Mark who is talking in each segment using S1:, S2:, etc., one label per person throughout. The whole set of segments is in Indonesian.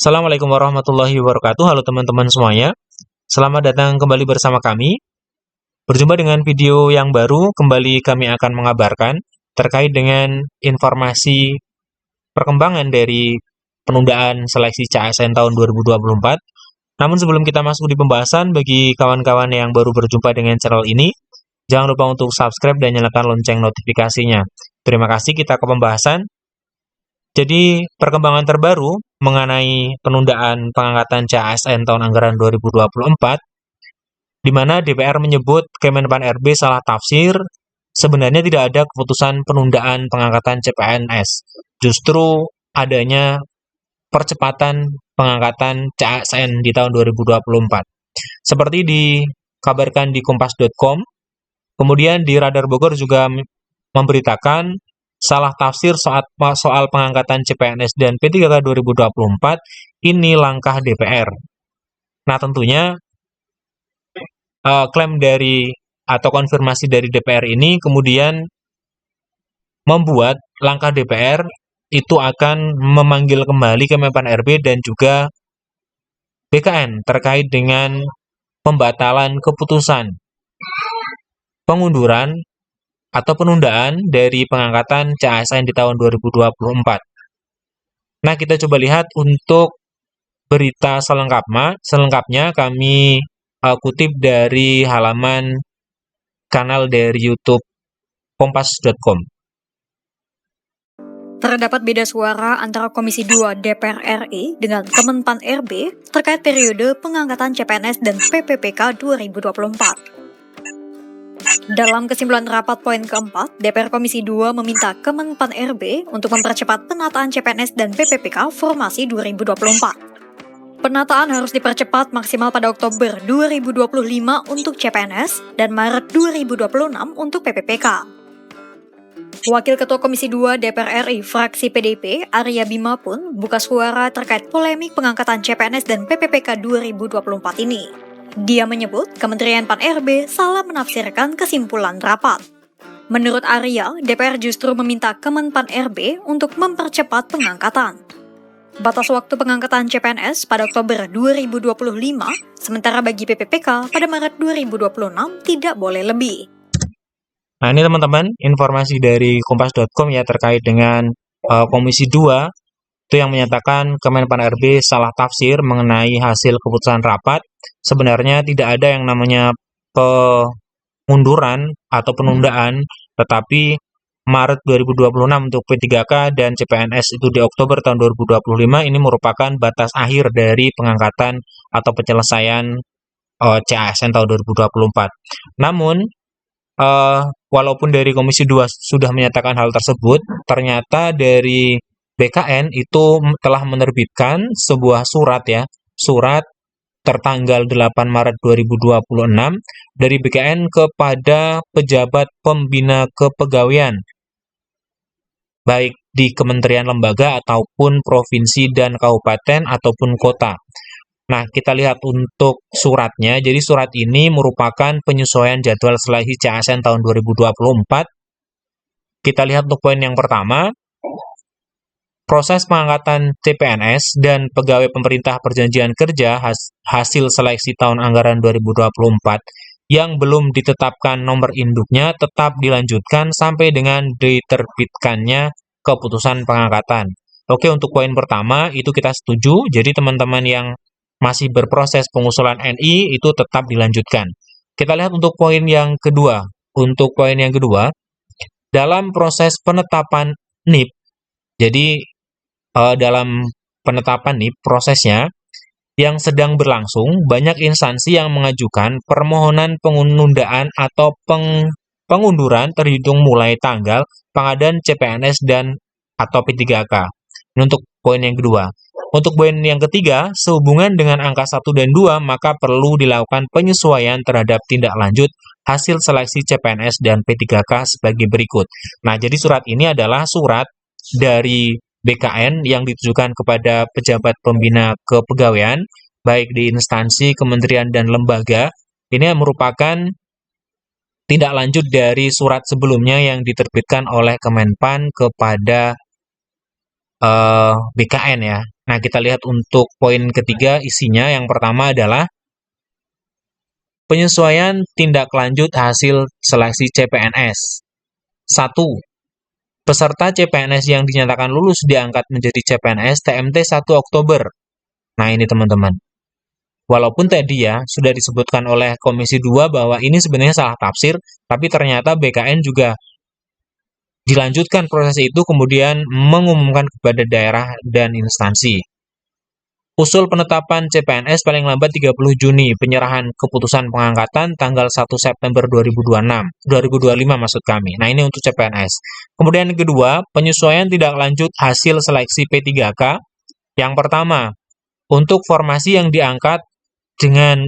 S1: Assalamualaikum warahmatullahi wabarakatuh. Halo teman-teman semuanya. Selamat datang kembali bersama kami. Berjumpa dengan video yang baru, kembali kami akan mengabarkan terkait dengan informasi perkembangan dari penundaan seleksi CASN tahun 2024. Namun sebelum kita masuk di pembahasan, bagi kawan-kawan yang baru berjumpa dengan channel ini, jangan lupa untuk subscribe dan nyalakan lonceng notifikasinya. Terima kasih, kita ke pembahasan. Jadi, perkembangan terbaru mengenai penundaan pengangkatan CASN tahun anggaran 2024, di mana DPR menyebut Kemenpan RB salah tafsir, sebenarnya tidak ada keputusan penundaan pengangkatan CPNS. Justru adanya percepatan pengangkatan CASN di tahun 2024. Seperti dikabarkan di kompas.com, kemudian di Radar Bogor juga memberitakan salah tafsir soal pengangkatan CPNS dan P3K 2024, ini langkah DPR. Nah, tentunya klaim dari atau konfirmasi dari DPR ini kemudian membuat langkah DPR itu akan memanggil kembali Kemenpan RB dan juga BKN terkait dengan pembatalan keputusan pengunduran atau penundaan dari pengangkatan CASN di tahun 2024. Nah, kita coba lihat untuk berita selengkapnya kami kutip dari halaman kanal dari YouTube kompas.com.
S2: Terdapat beda suara antara Komisi 2 DPR RI dengan Kemenpan RB terkait periode pengangkatan CPNS dan PPPK 2024. Dalam kesimpulan rapat poin keempat, DPR Komisi 2 meminta Kemenpan RB untuk mempercepat penataan CPNS dan PPPK formasi 2024. Penataan harus dipercepat maksimal pada Oktober 2025 untuk CPNS dan Maret 2026 untuk PPPK. Wakil Ketua Komisi 2 DPR RI fraksi PDIP, Arya Bima pun buka suara terkait polemik pengangkatan CPNS dan PPPK 2024 ini. Dia menyebut Kementerian Pan RB salah menafsirkan kesimpulan rapat. Menurut Arya, DPR justru meminta Kemenpan RB untuk mempercepat pengangkatan. Batas waktu pengangkatan CPNS pada Oktober 2025, sementara bagi PPPK pada Maret 2026 tidak boleh lebih.
S1: Nah, ini teman-teman, informasi dari kompas.com ya terkait dengan Komisi 2 itu yang menyatakan Kemenpan RB salah tafsir mengenai hasil keputusan rapat. Sebenarnya tidak ada yang namanya pengunduran atau penundaan, tetapi Maret 2026 untuk P3K dan CPNS itu di Oktober tahun 2025 ini merupakan batas akhir dari pengangkatan atau penyelesaian CASN tahun 2024. Namun, walaupun dari Komisi 2 sudah menyatakan hal tersebut, ternyata dari BKN itu telah menerbitkan sebuah surat tertanggal 8 Maret 2026 dari BKN kepada pejabat pembina kepegawaian, baik di kementerian lembaga ataupun provinsi dan kabupaten ataupun kota. Nah, kita lihat untuk suratnya. Jadi surat ini merupakan penyesuaian jadwal seleksi CASN tahun 2024. Kita lihat untuk poin yang pertama, proses pengangkatan CPNS dan pegawai pemerintah perjanjian kerja hasil seleksi tahun anggaran 2024 yang belum ditetapkan nomor induknya tetap dilanjutkan sampai dengan diterbitkannya keputusan pengangkatan. Oke, untuk poin pertama itu kita setuju. Jadi teman-teman yang masih berproses pengusulan NI itu tetap dilanjutkan. Kita lihat untuk poin yang kedua. Untuk poin yang kedua, dalam proses penetapan NIP, jadi dalam penetapan NIP prosesnya yang sedang berlangsung, banyak instansi yang mengajukan permohonan penundaan atau pengunduran terhitung mulai tanggal pengadaan CPNS dan atau P3K. Ini untuk poin yang kedua. Untuk poin yang ketiga, sehubungan dengan angka 1 dan 2, maka perlu dilakukan penyesuaian terhadap tindak lanjut hasil seleksi CPNS dan P3K sebagai berikut. Nah, jadi surat ini adalah surat dari BKN yang ditujukan kepada pejabat pembina kepegawaian, baik di instansi, kementerian, dan lembaga. Ini merupakan tindak lanjut dari surat sebelumnya yang diterbitkan oleh Kemenpan kepada BKN ya. Nah, kita lihat untuk poin ketiga isinya. Yang pertama adalah penyesuaian tindak lanjut hasil seleksi CPNS. 1. Peserta CPNS yang dinyatakan lulus diangkat menjadi CPNS TMT 1 Oktober. Nah, ini teman-teman. Walaupun tadi ya sudah disebutkan oleh Komisi 2 bahwa ini sebenarnya salah tafsir, tapi ternyata BKN juga dilanjutkan proses itu kemudian mengumumkan kepada daerah dan instansi. Usul penetapan CPNS paling lambat 30 Juni, penyerahan keputusan pengangkatan tanggal 1 September 2025 maksud kami. Nah, ini untuk CPNS. Kemudian yang kedua, penyesuaian tidak lanjut hasil seleksi P3K. Yang pertama, untuk formasi yang diangkat dengan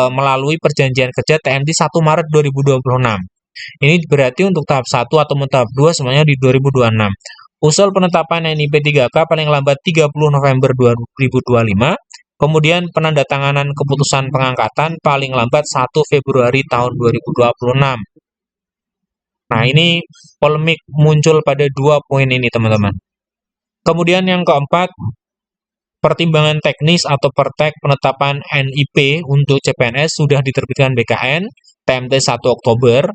S1: melalui perjanjian kerja TMT 1 Maret 2026. Ini berarti untuk tahap 1 atau tahap 2 semuanya di 2026. Usul penetapan NIP 3K paling lambat 30 November 2025, kemudian penandatanganan keputusan pengangkatan paling lambat 1 Februari tahun 2026. Nah, ini polemik muncul pada dua poin ini, teman-teman. Kemudian yang keempat, pertimbangan teknis atau pertek penetapan NIP untuk CPNS sudah diterbitkan BKN TMT 1 Oktober.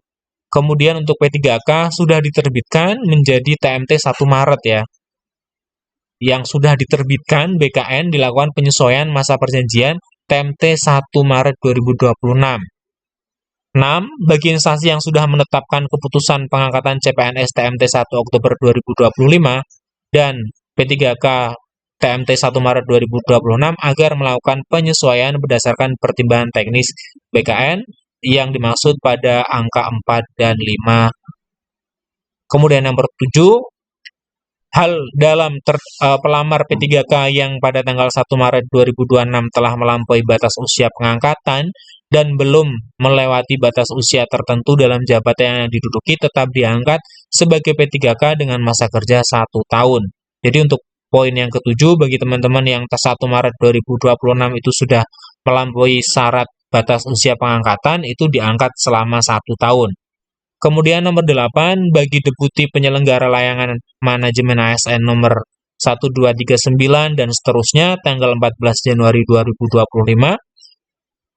S1: Kemudian untuk P3K sudah diterbitkan menjadi TMT 1 Maret ya. Yang sudah diterbitkan BKN dilakukan penyesuaian masa perjanjian TMT 1 Maret 2026. 6. Bagi instansi yang sudah menetapkan keputusan pengangkatan CPNS TMT 1 Oktober 2025 dan P3K TMT 1 Maret 2026 agar melakukan penyesuaian berdasarkan pertimbangan teknis BKN yang dimaksud pada angka 4 dan 5. Kemudian nomor 7, hal dalam pelamar P3K yang pada tanggal 1 Maret 2026 telah melampaui batas usia pengangkatan dan belum melewati batas usia tertentu dalam jabatan yang diduduki tetap diangkat sebagai P3K dengan masa kerja 1 tahun. Jadi untuk poin yang ketujuh, bagi teman-teman yang 1 Maret 2026 itu sudah melampaui syarat batas usia pengangkatan, itu diangkat selama 1 tahun. Kemudian nomor 8, bagi Deputi Penyelenggara Layanan Manajemen ASN nomor 1239 dan seterusnya tanggal 14 Januari 2025,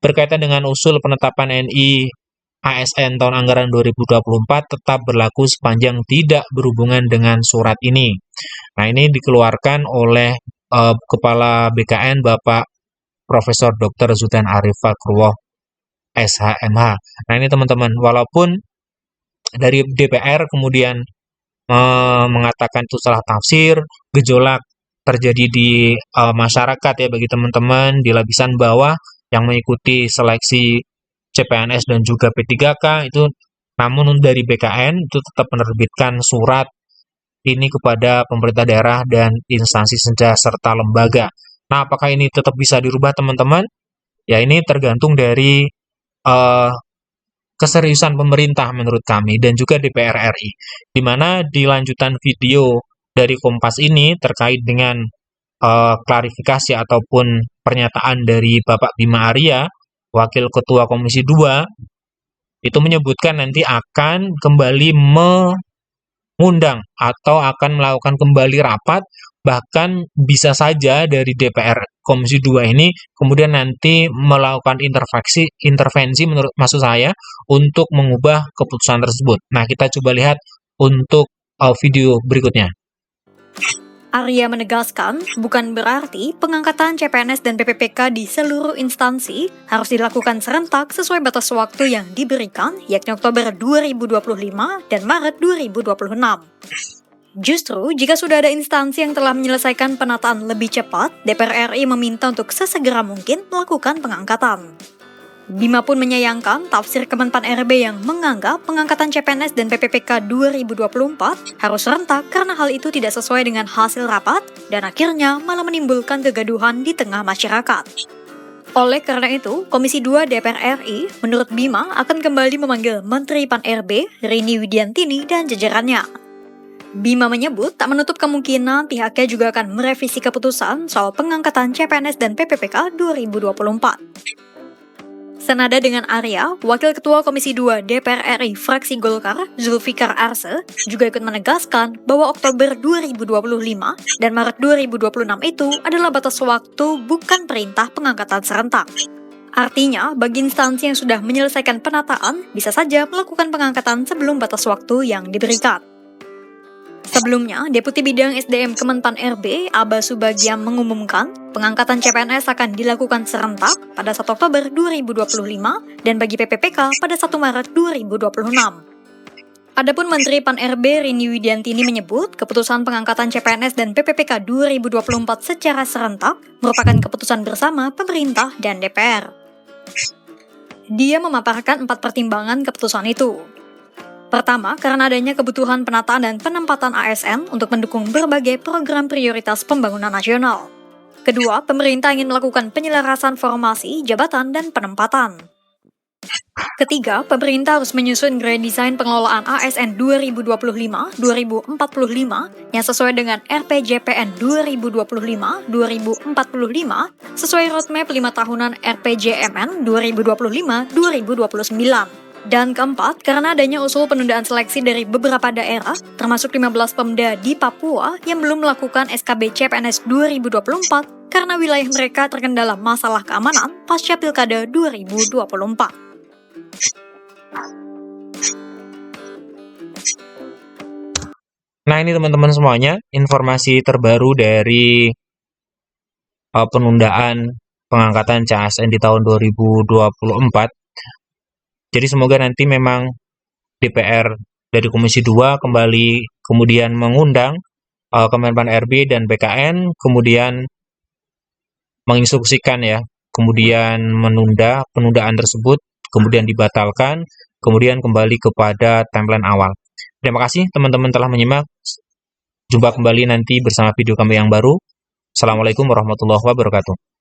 S1: berkaitan dengan usul penetapan NI ASN tahun anggaran 2024 tetap berlaku sepanjang tidak berhubungan dengan surat ini. Nah, ini dikeluarkan oleh Kepala BKN Bapak Profesor Dr. Zudan Arif Fakruwoh SHMH. Nah, ini teman-teman, walaupun dari DPR kemudian mengatakan itu salah tafsir, gejolak terjadi di masyarakat ya bagi teman-teman di lapisan bawah yang mengikuti seleksi CPNS dan juga P3K itu, namun dari BKN itu tetap menerbitkan surat ini kepada pemerintah daerah dan instansi serta lembaga. Nah, apakah ini tetap bisa dirubah teman-teman? Ya, ini tergantung dari keseriusan pemerintah menurut kami dan juga DPR RI. Di mana di lanjutan video dari Kompas ini terkait dengan klarifikasi ataupun pernyataan dari Bapak Bima Arya, Wakil Ketua Komisi 2, itu menyebutkan nanti akan kembali mengundang atau akan melakukan kembali rapat, bahkan bisa saja dari DPR Komisi 2 ini kemudian nanti melakukan intervensi menurut maksud saya untuk mengubah keputusan tersebut. Nah, kita coba lihat untuk video berikutnya.
S2: Arya menegaskan, bukan berarti pengangkatan CPNS dan PPPK di seluruh instansi harus dilakukan serentak sesuai batas waktu yang diberikan, yakni Oktober 2025 dan Maret 2026. Justru, jika sudah ada instansi yang telah menyelesaikan penataan lebih cepat, DPR RI meminta untuk sesegera mungkin melakukan pengangkatan. Bima pun menyayangkan tafsir Kemenpan RB yang menganggap pengangkatan CPNS dan PPPK 2024 harus serentak karena hal itu tidak sesuai dengan hasil rapat dan akhirnya malah menimbulkan kegaduhan di tengah masyarakat. Oleh karena itu, Komisi 2 DPR RI menurut Bima akan kembali memanggil Menteri Pan RB, Rini Widiantini dan jajarannya. Bima menyebut tak menutup kemungkinan pihaknya juga akan merevisi keputusan soal pengangkatan CPNS dan PPPK 2024. Senada dengan Arya, Wakil Ketua Komisi 2 DPR RI fraksi Golkar, Zulfikar Arse, juga ikut menegaskan bahwa Oktober 2025 dan Maret 2026 itu adalah batas waktu, bukan perintah pengangkatan serentak. Artinya, bagi instansi yang sudah menyelesaikan penataan, bisa saja melakukan pengangkatan sebelum batas waktu yang diberikan. Sebelumnya, Deputi Bidang SDM Kemenpan RB, Aba Subagiam mengumumkan pengangkatan CPNS akan dilakukan serentak pada 1 Oktober 2025 dan bagi PPPK pada 1 Maret 2026. Adapun Menteri Pan-RB Rini Widiantini menyebut keputusan pengangkatan CPNS dan PPPK 2024 secara serentak merupakan keputusan bersama pemerintah dan DPR. Dia memaparkan 4 pertimbangan keputusan itu. Pertama, karena adanya kebutuhan penataan dan penempatan ASN untuk mendukung berbagai program prioritas pembangunan nasional. Kedua, pemerintah ingin melakukan penyelarasan formasi, jabatan, dan penempatan. Ketiga, pemerintah harus menyusun redesign pengelolaan ASN 2025-2045 yang sesuai dengan RPJPN 2025-2045 sesuai roadmap 5 tahunan RPJMN 2025-2029. Dan keempat, karena adanya usul penundaan seleksi dari beberapa daerah, termasuk 15 Pemda di Papua yang belum melakukan SKB CPNS 2024 karena wilayah mereka terkendala masalah keamanan pasca Pilkada 2024.
S1: Nah, ini teman-teman semuanya, informasi terbaru dari penundaan pengangkatan CASN di tahun 2024. Jadi semoga nanti memang DPR dari Komisi 2 kembali kemudian mengundang Kemenpan RB dan BKN, kemudian menginstruksikan ya, kemudian menunda penundaan tersebut, kemudian dibatalkan, kemudian kembali kepada timeline awal. Terima kasih teman-teman telah menyimak. Jumpa kembali nanti bersama video kami yang baru. Assalamualaikum warahmatullahi wabarakatuh.